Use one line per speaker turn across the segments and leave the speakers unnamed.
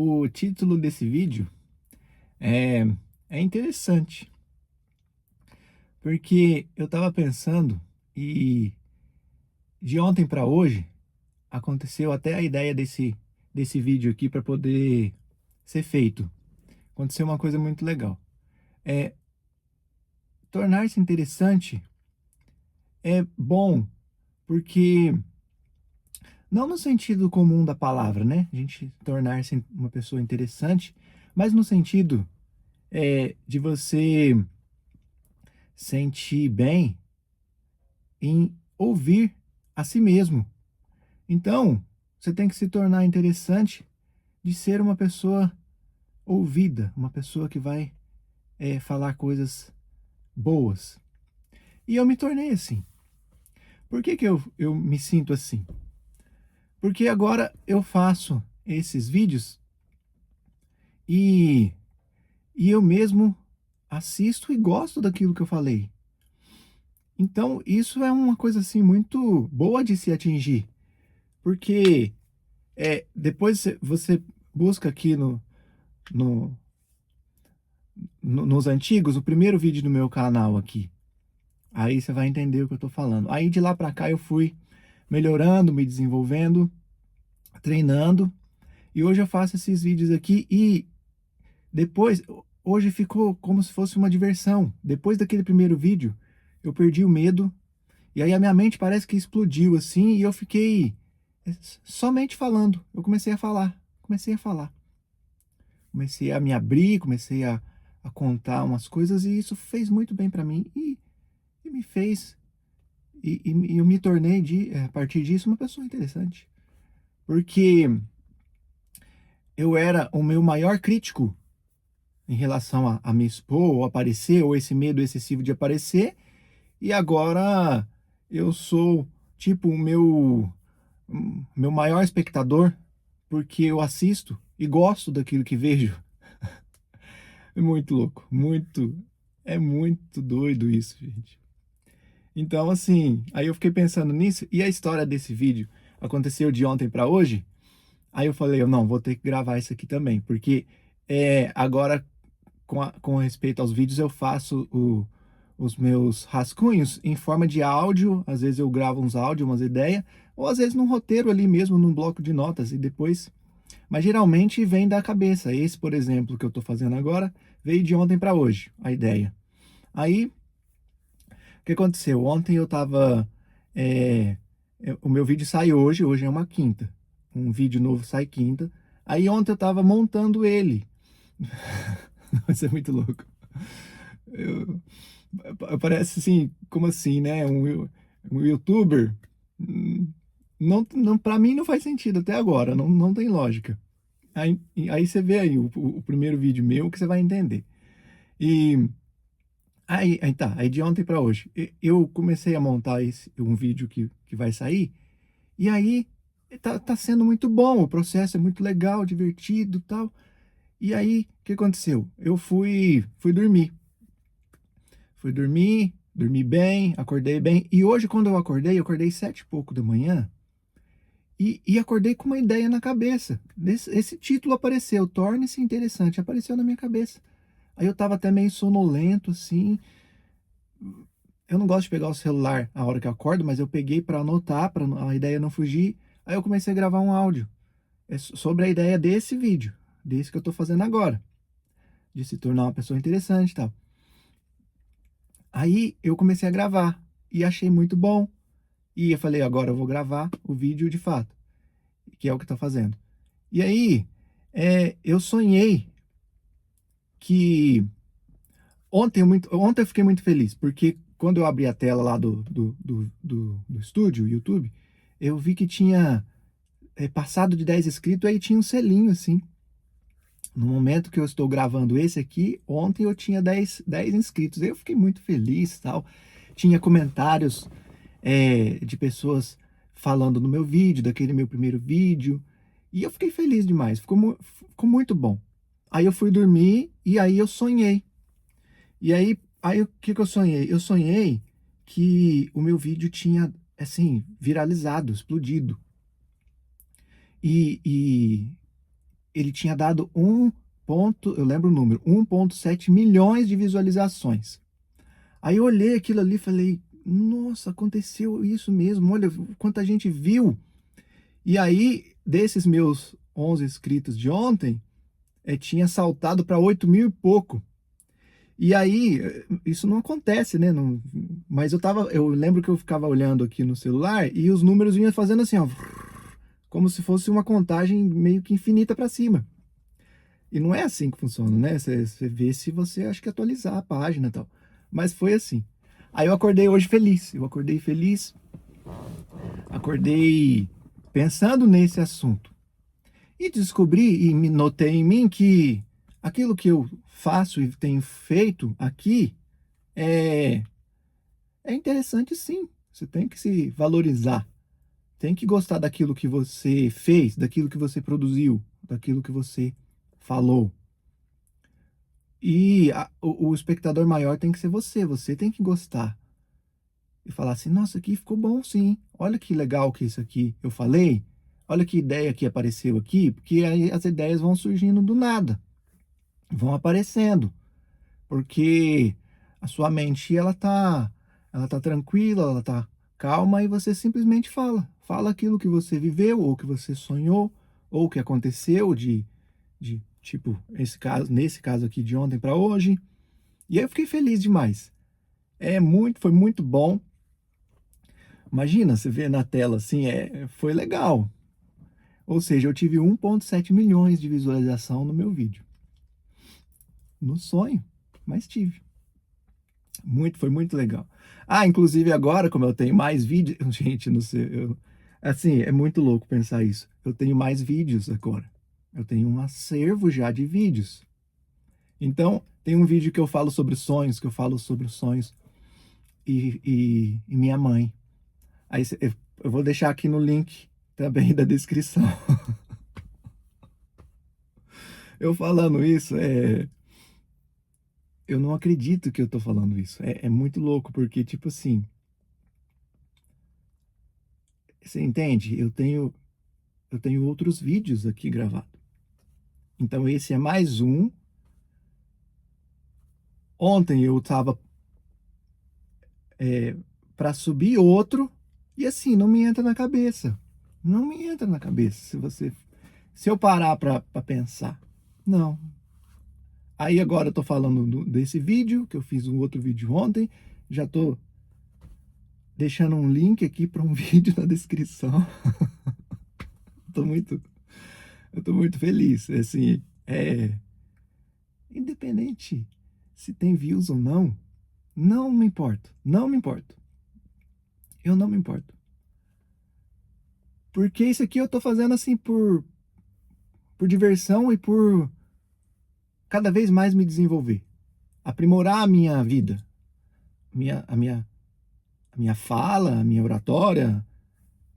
O título desse vídeo é, é interessante, porque eu estava pensando e de ontem para hoje aconteceu até a ideia desse vídeo aqui para poder ser feito. Aconteceu uma coisa muito legal. É, tornar-se interessante é bom, porque não no sentido comum da palavra, né? A gente tornar-se uma pessoa interessante, mas no sentido de você sentir bem em ouvir a si mesmo. Então, você tem que se tornar interessante de ser uma pessoa ouvida, uma pessoa que vai falar coisas boas. E eu me tornei assim. Por que eu me sinto assim? Porque agora eu faço esses vídeos e, e eu mesmo assisto e gosto daquilo que eu falei. Então, isso é uma coisa assim muito boa de se atingir, porque depois você busca aqui no, nos antigos, o primeiro vídeo do meu canal aqui. Aí você vai entender o que eu tô falando. Aí de lá pra cá eu fui melhorando, me desenvolvendo, treinando. E hoje eu faço esses vídeos aqui e depois, hoje ficou como se fosse uma diversão. Depois daquele primeiro vídeo, eu perdi o medo. E aí a minha mente parece que explodiu assim e eu fiquei somente falando. Eu comecei a falar, comecei a falar. Comecei a me abrir, comecei a contar umas coisas e isso fez muito bem para mim e me fez e eu me tornei a partir disso uma pessoa interessante, porque eu era o meu maior crítico em relação a me expor ou aparecer, ou esse medo excessivo de aparecer, e agora eu sou tipo o meu maior espectador, porque eu assisto e gosto daquilo que vejo. É muito louco, é muito doido isso, gente. Então, assim, aí eu fiquei pensando nisso, e a história desse vídeo aconteceu de ontem para hoje. Aí eu falei, eu não, vou ter que gravar isso aqui também, porque agora, com respeito aos vídeos, eu faço os meus rascunhos em forma de áudio. Às vezes eu gravo uns áudios, umas ideias, ou às vezes num roteiro ali mesmo, num bloco de notas, e depois. Mas geralmente vem da cabeça. Esse, por exemplo, que eu estou fazendo agora, veio de ontem para hoje, a ideia. Aí, o que aconteceu? Ontem eu estava. O meu vídeo sai hoje é uma quinta. Um vídeo novo sai quinta. Aí ontem eu estava montando ele. Isso é muito louco. Eu, Parece assim, como assim, né? Um youtuber. Não, para mim não faz sentido até agora, não tem lógica. Aí você vê aí o primeiro vídeo meu que você vai entender. E aí tá, aí de ontem para hoje, eu comecei a montar um vídeo que vai sair, e aí tá sendo muito bom, o processo é muito legal, divertido, tal. E aí, o que aconteceu? Eu fui dormir. Fui dormir, dormi bem, acordei bem. E hoje, quando eu acordei 7 e pouco da manhã e acordei com uma ideia na cabeça. Esse título apareceu, Torne-se Interessante, apareceu na minha cabeça. Aí eu tava até meio sonolento, assim. Eu não gosto de pegar o celular a hora que eu acordo, mas eu peguei para anotar, para a ideia não fugir. Aí eu comecei a gravar um áudio sobre a ideia desse vídeo, desse que eu tô fazendo agora, de se tornar uma pessoa interessante e tal. Aí eu comecei a gravar e achei muito bom. E eu falei, agora eu vou gravar o vídeo de fato, que é o que tá fazendo. E aí, eu sonhei que ontem eu fiquei muito feliz, porque quando eu abri a tela lá do estúdio, YouTube, eu vi que tinha passado de 10 inscritos, aí tinha um selinho assim. No momento que eu estou gravando esse aqui, ontem eu tinha 10 inscritos. Aí eu fiquei muito feliz, tal. Tinha comentários de pessoas falando no meu vídeo, daquele meu primeiro vídeo. E eu fiquei feliz demais, ficou muito bom. Aí eu fui dormir e aí eu sonhei. E aí o que eu sonhei? Eu sonhei que o meu vídeo tinha, assim, viralizado, explodido. E ele tinha dado eu lembro o número, 1,7 milhões de visualizações. Aí eu olhei aquilo ali e falei, nossa, aconteceu isso mesmo, olha quanta gente viu. E aí, desses meus 11 inscritos de ontem, tinha saltado para 8 mil e pouco. E aí, isso não acontece, né? Não, mas eu lembro que eu ficava olhando aqui no celular e os números vinham fazendo assim, ó, como se fosse uma contagem meio que infinita para cima. E não é assim que funciona, né? Você vê se você acha que atualizar a página e tal. Mas foi assim. Aí eu acordei hoje feliz. Eu acordei feliz. Acordei pensando nesse assunto. E descobri e me notei em mim que aquilo que eu faço e tenho feito aqui é, é interessante sim. Você tem que se valorizar. Tem que gostar daquilo que você fez, daquilo que você produziu, daquilo que você falou. E o espectador maior tem que ser você. Você tem que gostar. E falar assim, nossa, aqui ficou bom sim. Olha que legal que isso aqui eu falei. Olha que ideia que apareceu aqui. Porque aí as ideias vão surgindo do nada. Vão aparecendo. Porque a sua mente, ela tá tranquila, ela tá calma e você simplesmente fala aquilo que você viveu ou que você sonhou ou que aconteceu de tipo nesse caso aqui de ontem para hoje. E aí eu fiquei feliz demais. Foi muito bom. Imagina, você vê na tela assim, foi legal. Ou seja, eu tive 1,7 milhões de visualização no meu vídeo. No sonho, mas tive. Foi muito legal. Ah, inclusive agora, como eu tenho mais vídeos, gente, não sei, assim, é muito louco pensar isso. Eu tenho mais vídeos agora. Eu tenho um acervo já de vídeos. Então, tem um vídeo que eu falo sobre sonhos, que eu falo sobre os sonhos e minha mãe. Aí eu vou deixar aqui no link também da descrição. Eu falando isso, eu não acredito que eu tô falando isso. É muito louco, porque, tipo assim, você entende? Eu tenho outros vídeos aqui gravados. Então esse é mais um. Ontem eu tava para subir outro e assim não me entra na cabeça. Não me entra na cabeça se eu parar para pensar. Não. Aí agora eu tô falando desse vídeo que eu fiz um outro vídeo ontem. Já tô deixando um link aqui para um vídeo na descrição. tô muito, eu tô muito feliz. Assim, independente se tem views ou não, não me importo, não me importo. Eu não me importo. Porque isso aqui eu tô fazendo assim por diversão e por cada vez mais me desenvolver, aprimorar a minha vida, minha, a minha, a minha fala, a minha oratória.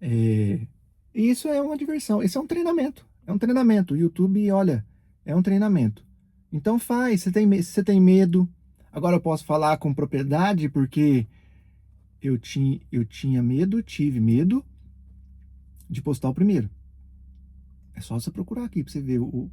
E isso é uma diversão, isso é um treinamento. É um treinamento. O YouTube, olha, é um treinamento. Então faz, você tem medo. Agora eu posso falar com propriedade porque eu tinha medo, tive medo de postar o primeiro. É só você procurar aqui para você ver o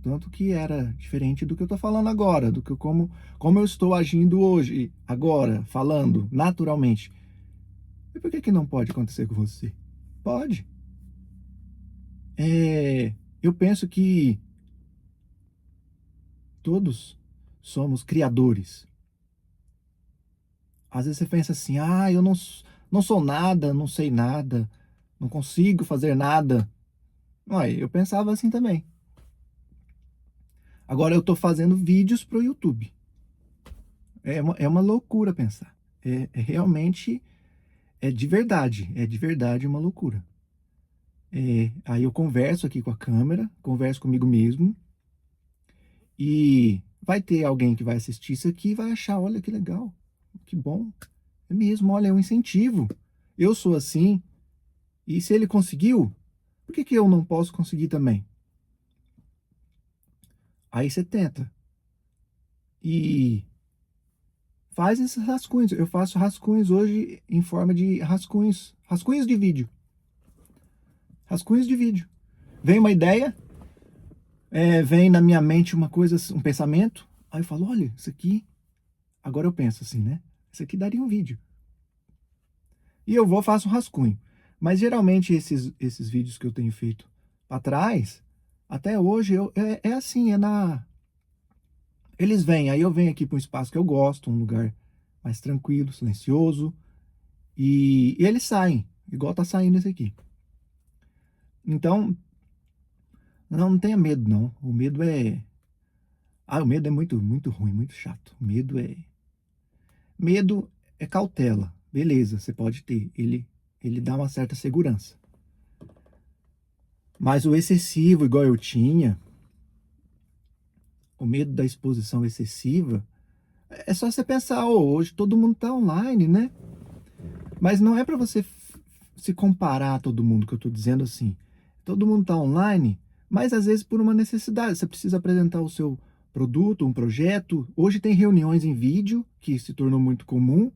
tanto que era diferente do que eu estou falando agora, do que como eu estou agindo hoje, agora, falando naturalmente. E por que não pode acontecer com você? Pode. Eu penso que todos somos criadores. Às vezes você pensa assim, eu não sou nada, não sei nada, não consigo fazer nada. Ué, eu pensava assim também. Agora eu estou fazendo vídeos para o YouTube. É uma loucura pensar. Realmente, é de verdade uma loucura. Aí eu converso aqui com a câmera, converso comigo mesmo, e vai ter alguém que vai assistir isso aqui e vai achar, olha que legal, que bom. É mesmo, olha, é um incentivo. Eu sou assim, e se ele conseguiu, por que eu não posso conseguir também? Aí você tenta. E faz esses rascunhos. Eu faço rascunhos hoje em forma de rascunhos. Rascunhos de vídeo. Rascunhos de vídeo. Vem uma ideia, vem na minha mente uma coisa, um pensamento, aí eu falo, olha, isso aqui, agora eu penso assim, né? Isso aqui daria um vídeo. E eu vou, faço um rascunho. Mas geralmente esses vídeos que eu tenho feito para trás, até hoje, é assim, eles vêm, aí eu venho aqui para um espaço que eu gosto, um lugar mais tranquilo, silencioso, e eles saem, igual tá saindo esse aqui. Então, não tenha medo, não. O medo é... o medo é muito, muito ruim, muito chato. Medo é cautela. Beleza, você pode ter. Ele dá uma certa segurança. Mas o excessivo, igual eu tinha, o medo da exposição excessiva, é só você pensar, hoje todo mundo tá online, né? Mas não é para você se comparar a todo mundo, que eu tô dizendo assim. Todo mundo tá online, mas às vezes por uma necessidade. Você precisa apresentar o seu produto, um projeto. Hoje tem reuniões em vídeo, que se tornou muito comum.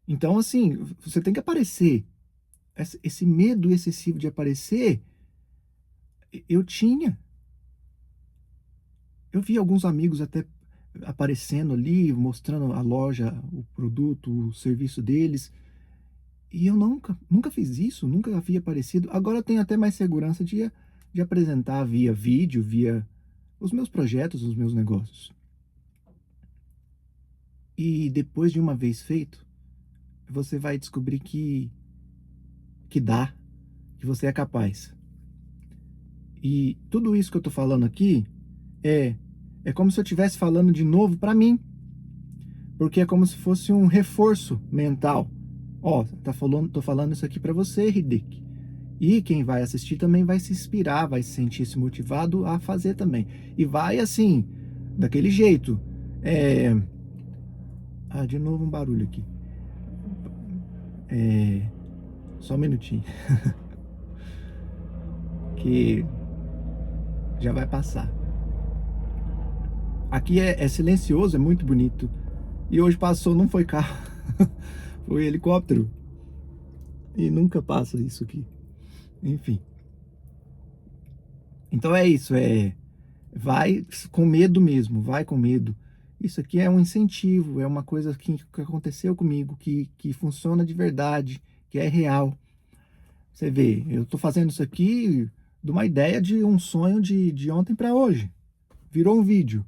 Então, assim, você tem que aparecer. Esse medo excessivo de aparecer, eu tinha. Eu vi alguns amigos até aparecendo ali, mostrando a loja, o produto, o serviço deles. E eu nunca fiz isso, nunca havia aparecido. Agora eu tenho até mais segurança de apresentar via vídeo, via os meus projetos, os meus negócios. E depois de uma vez feito, você vai descobrir que dá, que você é capaz. E tudo isso que eu tô falando aqui é, é como se eu estivesse falando de novo para mim, porque é como se fosse um reforço mental. Ó, tô falando isso aqui para você, Hideki. E quem vai assistir também vai se inspirar, vai se sentir-se motivado a fazer também. E vai assim, daquele jeito. É... de novo um barulho aqui. Só um minutinho. Que já vai passar. Aqui é silencioso, é muito bonito. E hoje passou, não foi carro, foi helicóptero. E nunca passa isso aqui. Enfim. Então é isso, vai com medo mesmo, vai com medo. Isso aqui é um incentivo, é uma coisa que aconteceu comigo, que funciona de verdade, que é real. Você vê, eu tô fazendo isso aqui de uma ideia de um sonho de ontem para hoje. Virou um vídeo.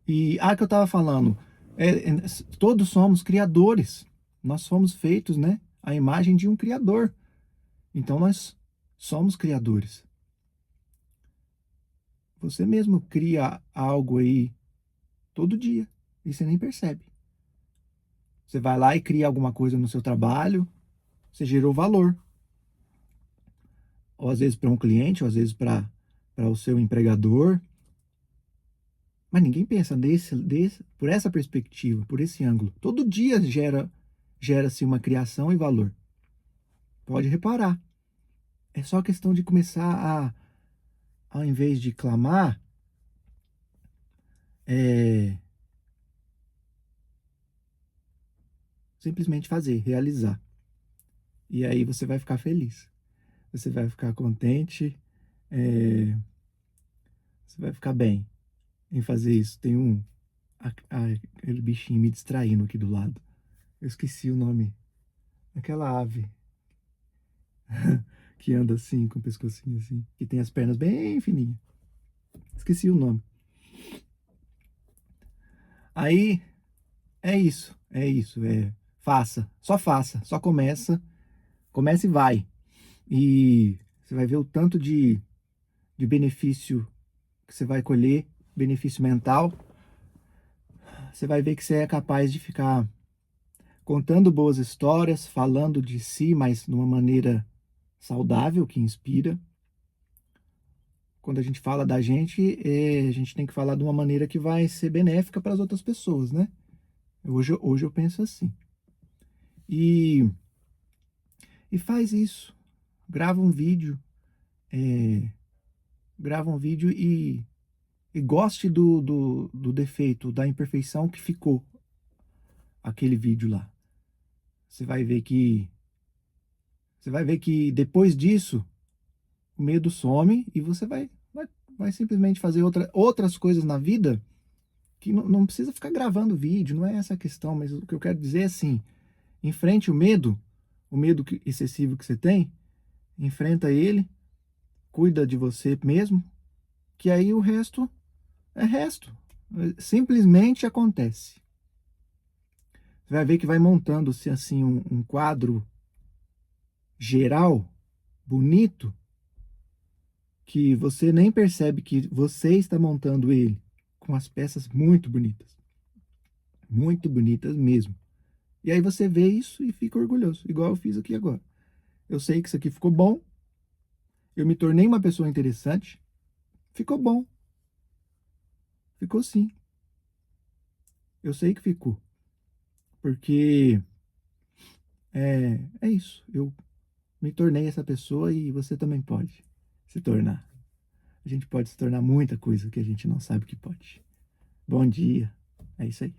E que eu tava falando, todos somos criadores. Nós fomos feitos, né? A imagem de um criador. Então nós somos criadores. Você mesmo cria algo aí todo dia e você nem percebe. Você vai lá e cria alguma coisa no seu trabalho, você gerou valor. Ou às vezes para um cliente, ou às vezes para o seu empregador. Mas ninguém pensa por essa perspectiva, por esse ângulo. Todo dia gera-se uma criação e valor. Pode reparar. É só questão de começar ao invés de clamar, simplesmente fazer, realizar. E aí você vai ficar feliz. Você vai ficar contente, você vai ficar bem em fazer isso. Tem aquele bichinho me distraindo aqui do lado. Eu esqueci o nome. Aquela ave que anda assim, com o pescocinho assim, que tem as pernas bem fininhas. Esqueci o nome. Aí é isso, faça, só começa e vai. E você vai ver o tanto de benefício que você vai colher, benefício mental. Você vai ver que você é capaz de ficar contando boas histórias, falando de si, mas de uma maneira saudável, que inspira. Quando a gente fala da gente, a gente tem que falar de uma maneira que vai ser benéfica para as outras pessoas, né? Hoje eu penso assim. E, e faz isso. Grava um vídeo, é, grava um vídeo e goste do defeito, da imperfeição que ficou aquele vídeo lá. Você vai ver que depois disso o medo some e você vai simplesmente fazer outras coisas na vida que não precisa ficar gravando vídeo, não é essa a questão, mas o que eu quero dizer é assim, enfrente o medo excessivo que você tem, enfrenta ele, cuida de você mesmo, que aí o resto é resto. Simplesmente acontece. Você vai ver que vai montando-se assim um quadro geral, bonito, que você nem percebe que você está montando ele com as peças muito bonitas mesmo. E aí você vê isso e fica orgulhoso, igual eu fiz aqui agora. Eu sei que isso aqui ficou bom, eu me tornei uma pessoa interessante, ficou bom, ficou sim. Eu sei que ficou, porque é isso. Eu me tornei essa pessoa e você também pode se tornar. A gente pode se tornar muita coisa que a gente não sabe que pode. Bom dia. É isso aí.